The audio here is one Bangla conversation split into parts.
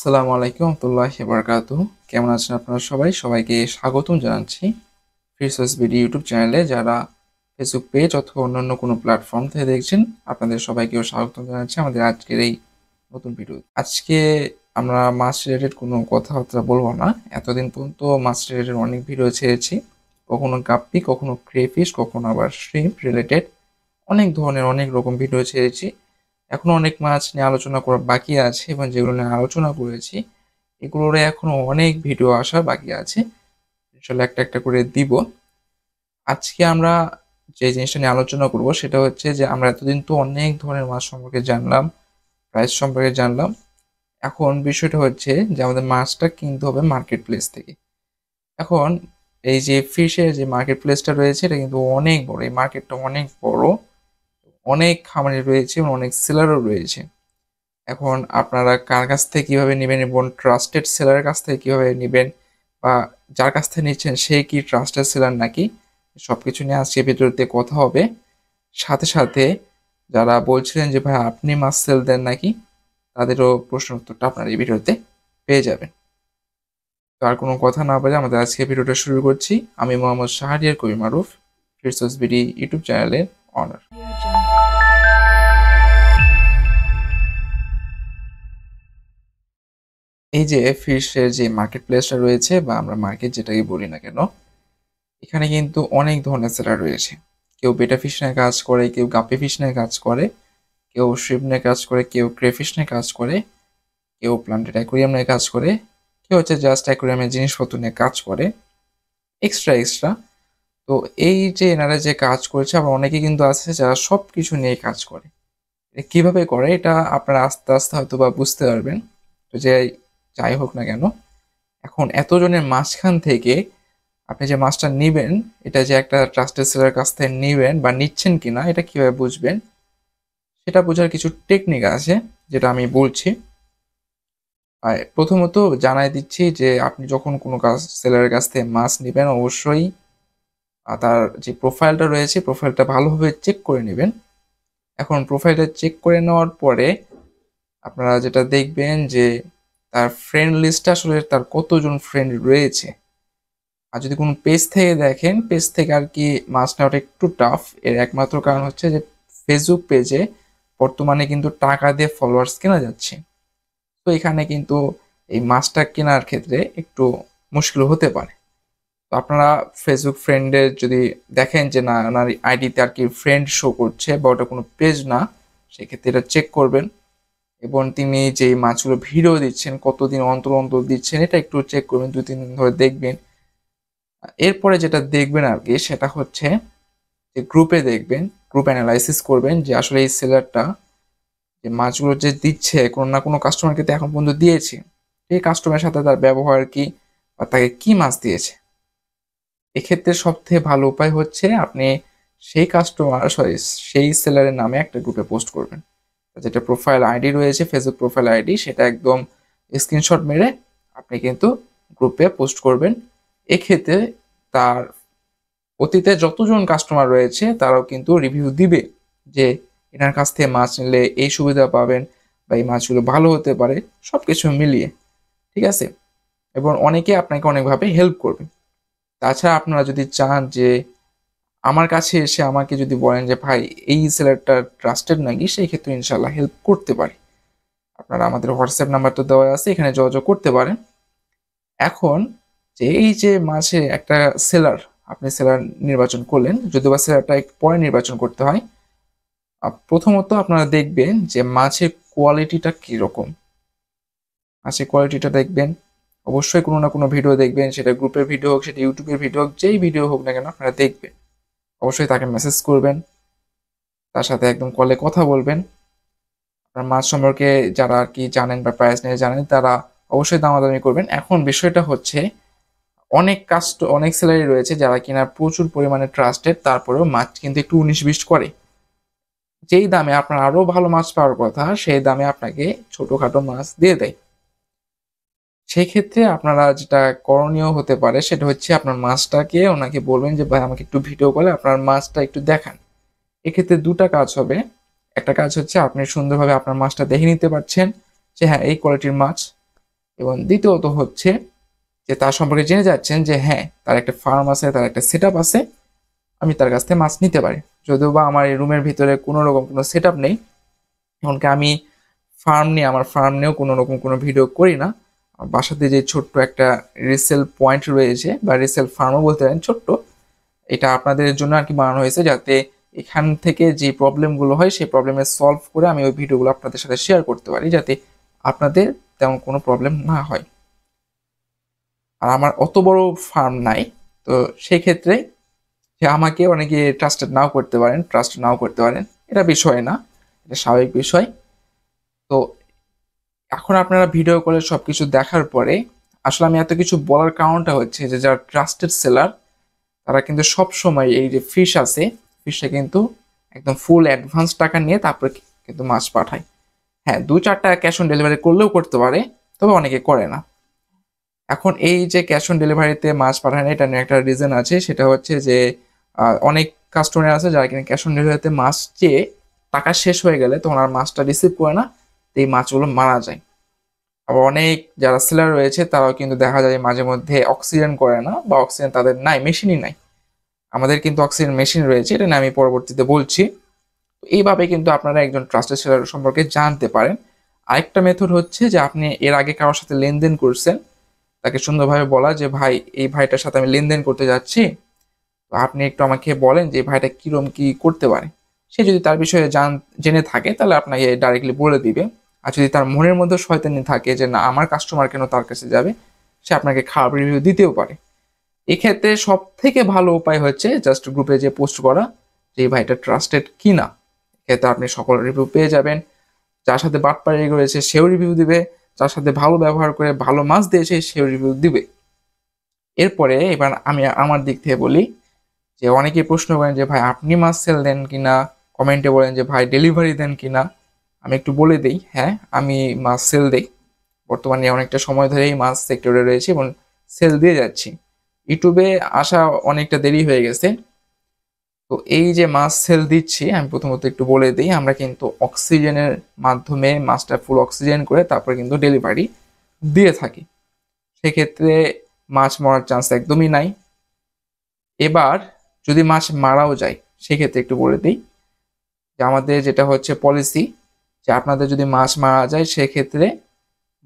আসসালামু আলাইকুম রহমতুল্লাহি বারাকাতুহু। কেমন আছেন আপনারা সবাই? সবাইকে স্বাগতম জানাচ্ছি ফিরসস বিডি ইউটিউব চ্যানেলে। যারা ফেসবুক পেজ অথবা অন্যান্য কোনো প্ল্যাটফর্ম থেকে দেখছেন, আপনাদের সবাইকেও স্বাগতম জানাচ্ছি আমাদের আজকের এই নতুন ভিডিও। আজকে আমরা মাছ রিলেটেড কোনো কথাবার্তা বলবো না। এতদিন পর্যন্ত মাছ রিলেটেড অনেক ভিডিও ছেড়েছি, কখনো গাপ্পি, কখনো ক্রেফিশ, কখনো আবার শ্রিম্প রিলেটেড অনেক ধরনের অনেক রকম ভিডিও ছেড়েছি। এখনো অনেক মাছ নিয়ে আলোচনা করা বাকি আছে এবং যেগুলো নিয়ে আলোচনা করেছি এগুলোর এখনো অনেক ভিডিও আসা বাকি আছে। ইনশাল্লাহ একটা একটা করে দিব। আজকে আমরা যে জিনিসটা নিয়ে আলোচনা করব সেটা হচ্ছে যে আমরা এতদিন তো অনেক ধরনের মাছ সম্পর্কে জানলাম, প্রাইস সম্পর্কে জানলাম। এখন বিষয়টা হচ্ছে যে আমাদের মাছটা কিনতে হবে মার্কেট প্লেস থেকে। এখন এই যে ফিশের যে মার্কেট প্লেসটা রয়েছে এটা কিন্তু অনেক বড়, এই মার্কেটটা অনেক বড়, অনেক খামারি রয়েছে এবং অনেক সেলারও রয়েছে। এখন আপনারা কার কাছ থেকে কিভাবে নেবেন এবং ট্রাস্টেড সেলারের কাছ থেকে কিভাবে নেবেন, বা যার কাছ থেকে নিচ্ছেন সে কি ট্রাস্টেড সেলার নাকি, সবকিছু নিয়ে আজকে ভিডিওতে কথা হবে। সাথে সাথে যারা বলছিলেন যে ভাই আপনি মাছ সেল দেন নাকি, তাদেরও প্রশ্ন উত্তরটা আপনারা এই ভিডিওতে পেয়ে যাবেন। তো আর কোনো কথা না বলে আমাদের আজকে ভিডিওটা শুরু করছি। আমি মোহাম্মদ শাহরিয়ার কবির মারুফ, ফিরসস বিডি ইউটিউব চ্যানেলের অনার। এই যে ফিশের যে মার্কেট প্লেসটা রয়েছে, বা আমরা মার্কেট যেটাই বলি না কেন, এখানে কিন্তু অনেক ধরনের সেলার রয়েছে। কেউ বেটা ফিশ নিয়ে কাজ করে, কেউ গাপ্পি ফিশ নিয়ে কাজ করে, কেউ শ্রিম্প নিয়ে কাজ করে, কেউ ক্রেফিশ নিয়ে কাজ করে, কেউ প্লান্টেড অ্যাকোরিয়াম নিয়ে কাজ করে, কেউ হচ্ছে জাস্ট অ্যাকোরিয়ামের জিনিসপত্র নিয়ে কাজ করে এক্সট্রা এক্সট্রা। তো এই যে এনারা যে কাজ করেছে, আবার অনেকে কিন্তু আছে যারা সব কিছু নিয়ে কাজ করে। কিভাবে করে এটা আপনারা আস্তে আস্তে হয়তো বা বুঝতে পারবেন। তো যে যাই হোক না কেন, এখন এতজনের মাঝখান থেকে আপনি যে মাছটা নিবেন, এটা যে একটা ট্রাস্টেড সেলার কাছ থেকে নিবেন বা নিচ্ছেন কিনা এটা কিভাবে বুঝবেন, সেটা বোঝার কিছু টেকনিক আছে যেটা আমি বলছি। আর প্রথমত জানাই দিচ্ছি যে আপনি যখন কোনো সেলারের কাছ থেকে মাছ নেবেন, অবশ্যই তার যে প্রোফাইলটা রয়েছে প্রোফাইলটা ভালোভাবে চেক করে নেবেন। এখন প্রোফাইলটা চেক করে নেওয়ার পরে আপনারা যেটা দেখবেন যে তার ফ্রেন্ড লিস্টটা আসলে তার কতজন ফ্রেন্ড রয়েছে। আর যদি কোনো পেজ থেকে দেখেন, পেজ থেকে আর কি মাছ নেওয়াটা একটু টাফ। এর একমাত্র কারণ হচ্ছে যে ফেসবুক পেজে বর্তমানে কিন্তু টাকা দিয়ে ফলোয়ার্স কেনা যাচ্ছে। তো এখানে কিন্তু এই মাছটা কেনার ক্ষেত্রে একটু মুশকিল হতে পারে। তো আপনারা ফেসবুক ফ্রেন্ডের যদি দেখেন যে না ওনার আইডিতে আর কি ফ্রেন্ড শো করছে বা ওটা কোনো পেজ না, সেক্ষেত্রে এটা চেক করবেন। এবং তিনি যে মাছগুলো ভিডিও দিচ্ছেন কতদিন অন্তর অন্তর দিচ্ছেন এটা একটু চেক করবেন, 2-3 দিন ধরে দেখবেন। এরপরে যেটা দেখবেন আর কি সেটা হচ্ছে যে গ্রুপে দেখবেন, গ্রুপ অ্যানালাইসিস করবেন যে আসলে এই সেলারটা যে মাছগুলো যে দিচ্ছে কোনো না কোনো কাস্টমারকে তো এখন পর্যন্ত দিয়েছে, এই কাস্টমারের সাথে তার ব্যবহার কি বা তাকে কি মাছ দিয়েছে। এক্ষেত্রে সবথেকে ভালো উপায় হচ্ছে আপনি সেই কাস্টমার সরি সেই সেলারের নামে একটা গ্রুপে পোস্ট করবেন। যেটা প্রোফাইল আইডি রয়েছে, ফেসবুক প্রোফাইল আইডি, সেটা একদম স্ক্রিনশট মেরে আপনি কিন্তু গ্রুপে পোস্ট করবেন। এক্ষেত্রে তার অতীতে যতজন কাস্টমার রয়েছে তারাও কিন্তু রিভিউ দিবে যে এনার কাছ থেকে মাছ নিলে এই সুবিধা পাবেন বা এই মাছগুলো ভালো হতে পারে, সব কিছু মিলিয়ে। ঠিক আছে? এবং অনেকে আপনাকে অনেকভাবে হেল্প করবে। তাছাড়া আপনারা যদি চান যে আমার কাছে এসে আমাকে যদি বলেন যে ভাই এই সেলারটা ট্রাস্টেড নাকি, সেই ক্ষেত্রে ইনশাল্লাহ হেল্প করতে পারি। আপনারা আমাদের হোয়াটসঅ্যাপ নাম্বারটা দেওয়া আছে, এখানে যোগাযোগ করতে পারেন। এখন যে এই যে মাঝে একটা সেলার, আপনি সেলার নির্বাচন করলেন, যদিও বা সেলারটা একটু পরে নির্বাচন করতে হয়। প্রথমত আপনারা দেখবেন যে মাছের কোয়ালিটিটা কীরকম। মাছের কোয়ালিটিটা দেখবেন, অবশ্যই কোনো না কোনো ভিডিও দেখবেন, সেটা গ্রুপের ভিডিও হোক, সেটা ইউটিউবের ভিডিও হোক, যেই ভিডিও হোক না কেন আপনারা দেখবেন। অবশ্যই তাকে মেসেজ করবেন, তার সাথে একদম কলে কথা বলবেন। আপনার মাছ সম্পর্কে যারা আর কি জানেন বা প্রাইস নিয়ে জানেন তারা অবশ্যই দামাদামি করবেন। এখন বিষয়টা হচ্ছে অনেক সেলারি রয়েছে যারা কিনা প্রচুর পরিমাণে ট্রাস্টেড, তারপরেও মাছ কিন্তু একটু 19-20 করে। যেই দামে আপনার আরো ভালো মাছ পাওয়ার কথা সেই দামে আপনাকে ছোটখাটো মাছ দিয়ে দেয়। সেই ক্ষেত্রে আপনারা যেটা করণীয় হতে পারে সেটা হচ্ছে আপনার মাছটাকে ওনাকে বলবেন যে ভাই আমাকে একটু ভিডিও কলে আপনার মাছটা একটু দেখান। এক্ষেত্রে দুটা কাজ হবে। একটা কাজ হচ্ছে আপনি সুন্দরভাবে আপনার মাছটা দেখে নিতে পারছেন যে হ্যাঁ এই কোয়ালিটির মাছ। এবং দ্বিতীয়ত হচ্ছে যে তার সম্পর্কে জেনে যাচ্ছেন যে হ্যাঁ তার একটা ফার্ম আছে, তার একটা সেট আপ আছে, আমি তার কাছ থেকে মাছ নিতে পারি। যদিও বা আমার এই রুমের ভিতরে কোনো রকম কোনো সেট আপ নেই, এমনকি আমি আমার ফার্ম নিয়েও কোনো রকম কোনো ভিডিও করি না। আমার বাসাতে যে ছোট্ট একটা রিসেল পয়েন্ট রয়েছে বা রিসেল ফার্মও বলতে পারেন ছোট্ট, এটা আপনাদের জন্য আর কি বানানো হয়েছে, যাতে এখান থেকে যে প্রবলেমগুলো হয় সেই প্রবলেমের সলভ করে আমি ওই ভিডিওগুলো আপনাদের সাথে শেয়ার করতে পারি, যাতে আপনাদের তেমন কোনো প্রবলেম না হয়। আর আমার অত বড় ফার্ম নাই, তো সেই ক্ষেত্রে যে আমাকে অনেকে ট্রাস্ট নাও করতে পারেন, এটা বিষয় না, এটা স্বাভাবিক বিষয়। তো এখন আপনারা ভিডিও কলে সবকিছু দেখার পরে আসলে আমি এত কিছু বলার কারণটা হচ্ছে যে যারা ট্রাস্টেড সেলার তারা কিন্তু সব সময় এই যে ফিশ আছে, ফিশটা কিন্তু একদম ফুল অ্যাডভান্স টাকা নিয়ে তারপরে কিন্তু মাছ পাঠায়। হ্যাঁ, 2-4 টাকা ক্যাশ অন ডেলিভারি করলেও করতে পারে, তবে অনেকে করে না। এখন এই যে ক্যাশ অন ডেলিভারিতে মাছ পাঠায় না, এটা নিয়ে একটা রিজন আছে, সেটা হচ্ছে যে অনেক কাস্টমার আছে যারা কিনা ক্যাশ অন ডেলিভারিতে মাছ চেয়ে টাকা শেষ হয়ে গেলে তখন আর মাছটা রিসিভ করে না, তো এই মাছগুলো মারা যায়। আবার অনেক যারা সেলার রয়েছে তারাও কিন্তু দেখা যায় মাঝে মধ্যে অক্সিজেন করে না, বা অক্সিজেন তাদের নাই, মেশিনই নাই। আমাদের কিন্তু অক্সিজেন মেশিন রয়েছে, এটা নিয়ে আমি পরবর্তীতে বলছি। তো এইভাবে কিন্তু আপনারা একজন ট্রাস্টেড সেলার সম্পর্কে জানতে পারেন। আরেকটা মেথড হচ্ছে যে আপনি এর আগে কারোর সাথে লেনদেন করছেন, তাকে সুন্দরভাবে বলা যে ভাই এই ভাইটার সাথে আমি লেনদেন করতে যাচ্ছি, তো আপনি একটু আমাকে বলেন যে ভাইটা কিরম কি করতে পারে। সে যদি তার বিষয়ে জেনে থাকে তাহলে আপনাকে ডাইরেক্টলি বলে দিবে। আর যদি তার মনের মধ্যে শয়তানি থাকে যে না আমার কাস্টমার কেন তার কাছে যাবে, সে আপনাকে খারাপ রিভিউ দিতেও পারে। এক্ষেত্রে সব থেকে ভালো উপায় হচ্ছে জাস্ট গ্রুপে যে পোস্ট করা যে এই ভাইটা ট্রাস্টেড কিনা। এক্ষেত্রে আপনি সকল রিভিউ পেয়ে যাবেন। যার সাথে বাটপাড়ি করেছে সেও রিভিউ দিবে, যার সাথে ভালো ব্যবহার করে ভালো মাছ দিয়েছে সেও রিভিউ দিবে। এরপরে এবার আমি আমার দিক থেকে বলি যে অনেকেই প্রশ্ন করেন যে ভাই আপনি মাছ সেল দেন কিনা, কমেন্টে বলেন যে ভাই ডেলিভারি দেন কিনা। আমি একটু বলে দিই, হ্যাঁ আমি মাছ সেল দেই, বর্তমানে অনেকটা সময় ধরেই মাছ সেক্টরে রয়েছে এবং সেল দিয়ে যাচ্ছি। ইউটিউবে আসা অনেকটা দেরি হয়ে গেছে। তো এই যে মাছ সেল দিচ্ছি, আমি প্রথমত একটু বলে দিই, আমরা কিন্তু অক্সিজেনের মাধ্যমে মাছটা ফুল অক্সিজেন করে তারপরে কিন্তু ডেলিভারি দিয়ে থাকি। সেক্ষেত্রে মাছ মরার চান্স একদমই নাই। এবার যদি মাছ মারাও যায় সেক্ষেত্রে একটু বলে দিই যে আমাদের যেটা হচ্ছে পলিসি, যে আপনাদের যদি মাছ মারা যায় সেক্ষেত্রে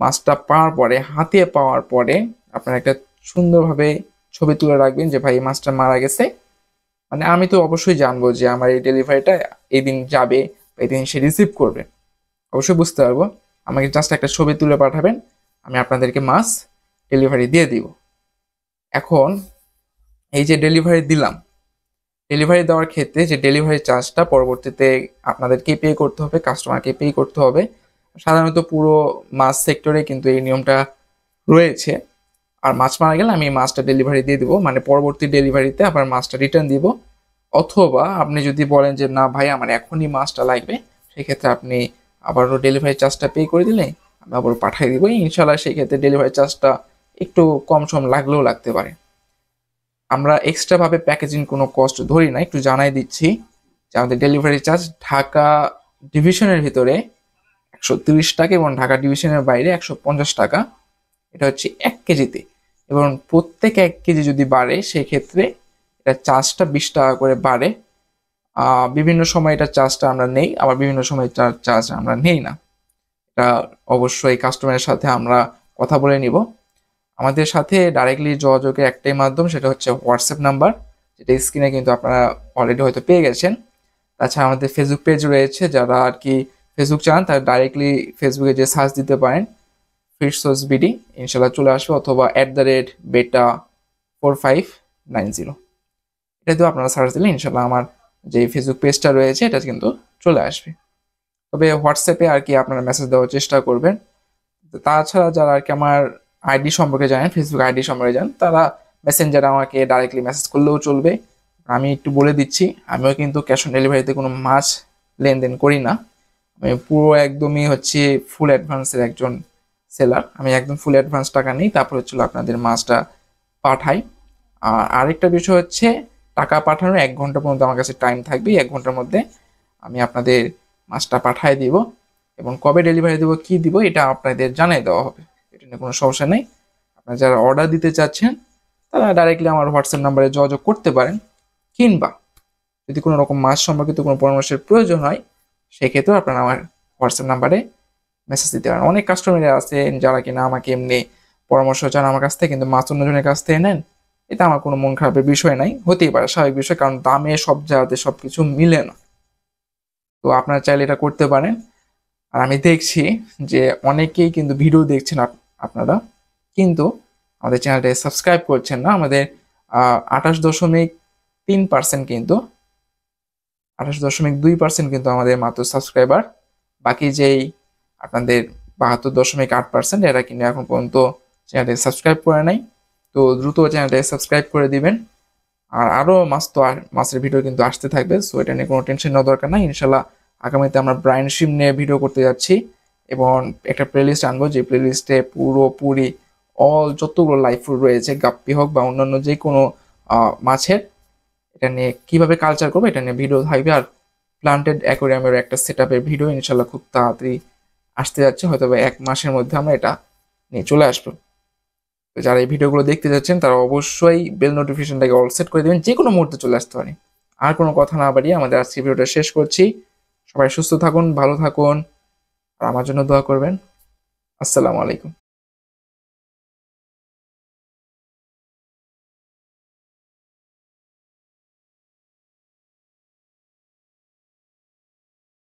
মাছটা পাওয়ার পরে, হাতিয়ে পাওয়ার পরে আপনারা একটা সুন্দরভাবে ছবি তুলে রাখবেন যে ভাই এই মাছটা মারা গেছে। মানে আমি তো অবশ্যই জানবো যে আমার এই ডেলিভারিটা এই দিন যাবে, এই দিন সে রিসিভ করবে, অবশ্যই বুঝতে পারবো। আমাকে জাস্ট একটা ছবি তুলে পাঠাবেন, আমি আপনাদেরকে মাছ ডেলিভারি দিয়ে দিব। এখন এই যে ডেলিভারি দিলাম, ডেলিভারি দেওয়ার ক্ষেত্রে যে ডেলিভারি চার্জটা পরবর্তীতে আপনাদেরকে পে করতে হবে, কাস্টমারকে পে করতে হবে। সাধারণত পুরো মাছ সেক্টরে কিন্তু এই নিয়মটা রয়েছে। আর মাছ মারা গেলে আমি মাছটা ডেলিভারি দিয়ে দিব, মানে পরবর্তী ডেলিভারিতে আবার মাছটা রিটার্ন দিব। অথবা আপনি যদি বলেন যে না ভাই আমার এখনই মাছটা লাগবে, সেক্ষেত্রে আপনি আবারও ডেলিভারি চার্জটা পে করে দিলে আমি আবারও পাঠিয়ে দিব ইনশাল্লাহ। সেক্ষেত্রে ডেলিভারি চার্জটা একটু কম সম লাগলেও লাগতে পারে। আমরা এক্সট্রাভাবে প্যাকেজিং কোনো কস্ট ধরি না, একটু জানাই দিচ্ছি যে আমাদের ডেলিভারি চার্জ ঢাকা ডিভিশনের ভিতরে 130 টাকা এবং ঢাকা ডিভিশনের বাইরে 150 টাকা। এটা হচ্ছে 1 কেজিতে, এবং প্রত্যেক 1 কেজি যদি বাড়ে সেক্ষেত্রে এটা চার্জটা 20 টাকা করে বাড়ে। বিভিন্ন সময় এটা চার্জটা আমরা নেই, আবার বিভিন্ন সময় চার্জ আমরা নেই না। এটা অবশ্যই কাস্টমারের সাথে আমরা কথা বলে নিব। আমাদের সাথে ডাইরেক্টলি যোগাযোগের একটাই মাধ্যম, সেটা হচ্ছে হোয়াটসঅ্যাপ নাম্বার, যেটা স্ক্রিনে কিন্তু আপনারা অলরেডি হয়তো পেয়ে গেছেন। তাছাড়া আমাদের ফেসবুক পেজ রয়েছে, যারা আর কি ফেসবুক চান তারা ডাইরেক্টলি ফেসবুকে যে সার্চ দিতে পারেন ফিশ সস বিডি, ইনশাল্লাহ চলে আসবে, অথবা @beta4590, এটা দিয়েও আপনারা সার্চ দিলে ইনশাল্লাহ আমার যে ফেসবুক পেজটা রয়েছে এটা কিন্তু চলে আসবে। তবে হোয়াটসঅ্যাপে আর কি আপনারা মেসেজ দেওয়ার চেষ্টা করবেন। তাছাড়া যারা আর কি আমার আইডি সম্পর্কে জানেন, ফেসবুক আইডি সম্পর্কে জানেন, তারা মেসেঞ্জারে আমাকে ডাইরেক্টলি মেসেজ করলেও চলবে। আমি একটু বলে দিচ্ছি, আমিও কিন্তু ক্যাশ অন ডেলিভারিতে কোনো মাছ লেনদেন করি না। আমি পুরো একদমই হচ্ছে ফুল অ্যাডভান্সের একজন সেলার। আমি একদম ফুল অ্যাডভান্স টাকা নিই, তারপর হচ্ছিল আপনাদের মাছটা পাঠাই। আর আরেকটা বিষয় হচ্ছে টাকা পাঠানোর 1 ঘন্টা পর্যন্ত আমার কাছে টাইম থাকবে। 1 ঘন্টার মধ্যে আমি আপনাদের মাছটা পাঠাই দিব, এবং কবে ডেলিভারি দেবো কি দিব এটা আপনাদের জানিয়ে দেওয়া হবে। এটা এটা নিয়ে কোনো সমস্যা নেই। আপনারা যারা অর্ডার দিতে চাচ্ছেন তারা ডাইরেক্টলি আমার হোয়াটসঅ্যাপ নাম্বারে যোগাযোগ করতে পারেন, কিংবা যদি কোনো রকম মাছ সম্পর্কিত কোনো পরামর্শের প্রয়োজন হয় সেক্ষেত্রেও আপনারা আমার হোয়াটসঅ্যাপ নাম্বারে মেসেজ দিতে পারেন। অনেক কাস্টমাররা আছেন যারা কিনা আমাকে এমনি পরামর্শ চান আমার কাছ থেকে, কিন্তু মাছ অন্যজনের কাছ থেকে নেন। এটা আমার কোনো মন খারাপের বিষয় নাই, হতেই পারে, স্বাভাবিক বিষয়, কারণ দামে সব জায়গাতে সব কিছু মিলে না। তো আপনারা চাইলে এটা করতে পারেন। আর আমি দেখছি যে অনেকেই কিন্তু ভিডিও দেখছেন আপনারা, কিন্তু আমাদের চ্যানেলটা সাবস্ক্রাইব করছেন না। আমাদের 28.3% কিন্তু, 28.2% কিন্তু আমাদের মাত্র সাবস্ক্রাইবার। বাকি যেই আপনাদের 72.8% এরা কিন্তু এখন পর্যন্ত চ্যানেলটি সাবস্ক্রাইব করে নাই। তো দ্রুত চ্যানেলটা সাবস্ক্রাইব করে দিবেন। আর আরও মাছের ভিডিও কিন্তু আসতে থাকবে, সো এটা নিয়ে কোনো টেনশন নেওয়ার দরকার নাই। ইনশাল্লাহ আগামীতে আমরা ব্রাইন শিম নিয়ে ভিডিও করতে যাচ্ছি, এবং একটা প্লেলিস্ট আনবো যে প্লেলিস্টে পুরোপুরি যতগুলো লাইভ ফুড রয়েছে, গাপ্পি হোক বা অন্যান্য যে কোনো মাছের, এটা নিয়ে কীভাবে কালচার করবো এটা নিয়ে ভিডিও থাকবে। আর প্লান্টেড অ্যাকোয়ারিয়ামের একটা সেট আপের ভিডিও ইনশাল্লাহ খুব তাড়াতাড়ি আসতে যাচ্ছে, হয়তো 1 মাসের মধ্যে আমরা এটা নিয়ে চলে আসবো। তো যারা এই ভিডিওগুলো দেখতে যাচ্ছেন তারা অবশ্যই বেল নোটিফিকেশনটাকে অল সেট করে দেবেন, যে কোনো মুহূর্তে চলে আসতে পারে। আর কোনো কথা না বাড়িয়ে আমাদের আজকে ভিডিওটা শেষ করছি। সবাই সুস্থ থাকুন, ভালো থাকুন, আর আমার জন্য দোয়া করবেন। আসসালামু আলাইকুম।